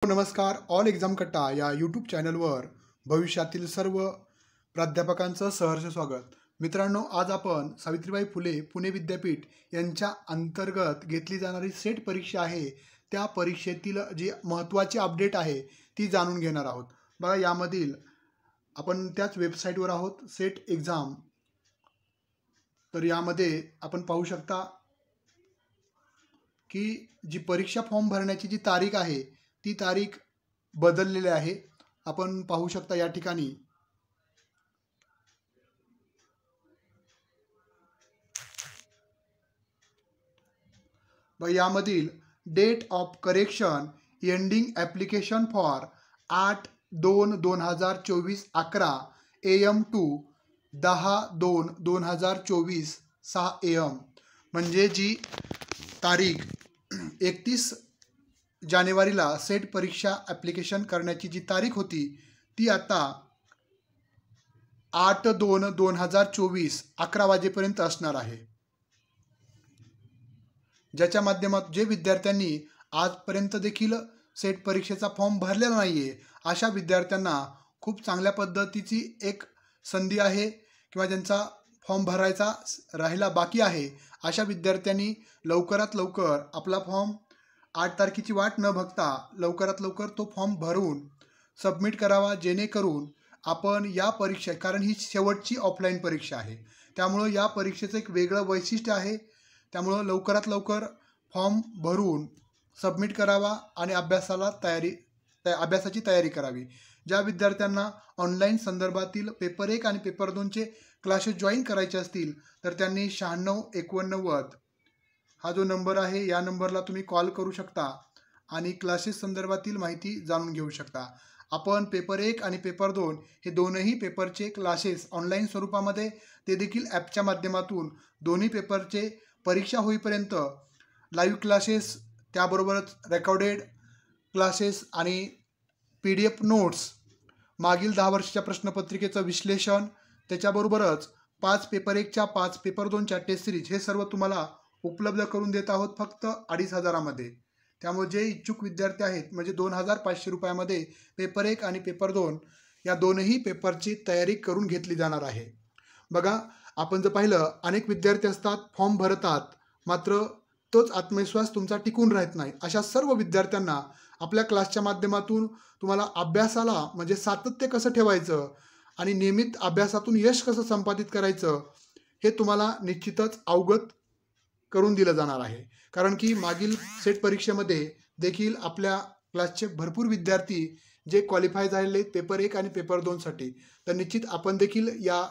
नमस्कार. All exam कट्टा या यूट्यूब चॅनलवर भविष्यातील सर्व प्राध्यापकांचं सहर्ष स्वागत. मित्रांनो, आज आपण सावित्रीबाई फुले पुणे विद्यापीठ यांच्या अंतर्गत घेतली जाणारी सेट परीक्षा आहे त्या परीक्षेतील जी महत्त्वाची अपडेट आहे ती जाणून घेणार आहोत. बघा, यामधील आपण त्याच वेबसाईटवर आहोत, सेट एक्झाम. तर यामध्ये आपण पाहू शकता की जी परीक्षा फॉर्म भरण्याची जी तारीख आहे ती तारीख बदललेली आहे. आपण पाहू शकता या ठिकाणी यामधील date of correction ending application for 8/2/2024 11 AM to 10/2/2024 6 AM, म्हणजे जी तारीख 31 जानेवारीला सेट परीक्षा ॲप्लिकेशन करण्याची जी तारीख होती ती आता 8/2/2024 11 वाजेपर्यंत असणार आहे. ज्याच्या माध्यमातून जे विद्यार्थ्यांनी आजपर्यंत देखील सेट परीक्षेचा फॉर्म भरलेला नाही आहे अशा विद्यार्थ्यांना खूप चांगल्या पद्धतीची एक संधी आहे, किंवा ज्यांचा फॉर्म भरायचा राहिला बाकी आहे अशा विद्यार्थ्यांनी लवकरात लवकर आपला फॉर्म 8 तारखेची वाट न बघता लवकरात लवकर तो फॉर्म भरून सबमिट करावा, जेणेकरून आपण या परीक्षा, कारण ही शेवटची ऑफलाईन परीक्षा आहे त्यामुळं या परीक्षेचं एक वेगळं वैशिष्ट्य आहे. त्यामुळं लवकरात लवकर फॉर्म भरून सबमिट करावा आणि अभ्यासाची तयारी करावी. ज्या विद्यार्थ्यांना ऑनलाईन संदर्भातील पेपर 1 आणि पेपर 2चे क्लासेस जॉईन करायचे असतील तर त्यांनी 9689 हा जो नंबर आहे या नंबरला तुम्ही कॉल करू शकता आणि क्लासेस संदर्भातील माहिती जाणून घेऊ शकता. आपण पेपर 1 आणि पेपर 2 हे दोनही पेपरचे क्लासेस ऑनलाईन स्वरूपामध्ये, ते देखील ॲपच्या माध्यमातून, दोन्ही पेपरचे परीक्षा होईपर्यंत लाईव्ह क्लासेस, त्याबरोबरच रेकॉर्डेड क्लासेस आणि PDF नोट्स, मागील 10 वर्षाच्या प्रश्नपत्रिकेचं विश्लेषण, त्याच्याबरोबरच 5 पेपर 1च्या 5 पेपर 2च्या टेस्ट सिरीज, हे सर्व तुम्हाला उपलब्ध करून देत आहोत फक्त 2,500 मध्ये. त्यामुळे जे इच्छुक विद्यार्थी आहेत, म्हणजे 2,500 रुपयामध्ये पेपर 1 आणि पेपर 2 या दोनही पेपरची तयारी करून घेतली जाणार आहे. बघा, आपण जर पाहिलं, अनेक विद्यार्थी असतात, फॉर्म भरतात, मात्र तोच आत्मविश्वास तुमचा टिकून राहत नाही. अशा सर्व विद्यार्थ्यांना आपल्या क्लासच्या माध्यमातून तुम्हाला अभ्यासाला म्हणजे सातत्य कसं ठेवायचं आणि नियमित अभ्यासातून यश कसं संपादित करायचं हे तुम्हाला निश्चितच अवगत करून दिलं जाणार आहे. कारण की मागील सेट परीक्षेमध्ये देखील आपल्या क्लासचे भरपूर विद्यार्थी जे क्वालिफाय झालेले पेपर 1 आणि पेपर 2साठी, तर निश्चित आपण देखील या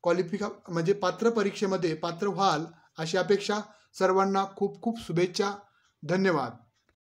म्हणजे पात्र परीक्षेमध्ये पात्र व्हाल अशी अपेक्षा. सर्वांना खूप खूप शुभेच्छा. धन्यवाद.